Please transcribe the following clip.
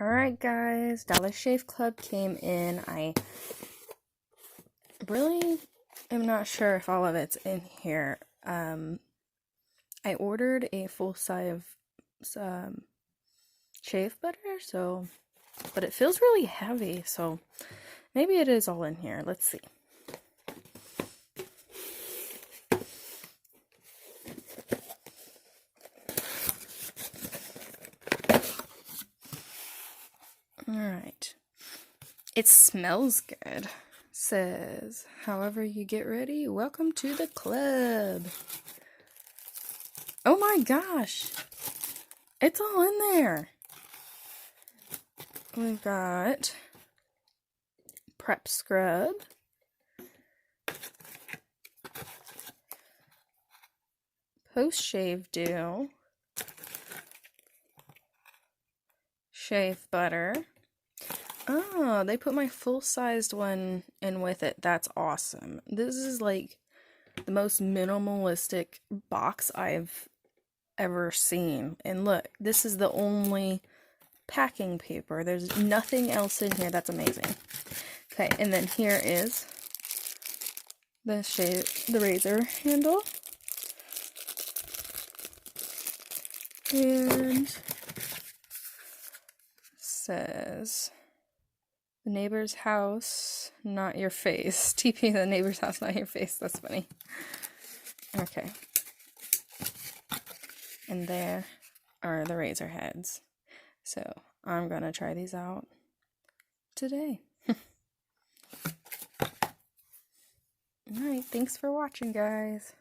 Alright guys, Dollar Shave Club came in. I really am not sure if all of it's in here. I ordered a full size shave butter, but it feels really heavy, so maybe it is all in here. Let's see. Alright. It smells good. Says, however you get ready, welcome to the club. Oh my gosh. It's all in there. We've got prep scrub, post-shave dew, shave butter. Oh, they put my full-sized one in with it. That's awesome. This is like the most minimalistic box I've ever seen. And look, this is the only packing paper. There's nothing else in here. That's amazing. Okay, and then here is the razor handle. And says, the neighbor's house, not your face. TP the neighbor's house, not your face. That's funny. Okay. And there are the razor heads. So I'm gonna try these out today. Alright, thanks for watching, guys.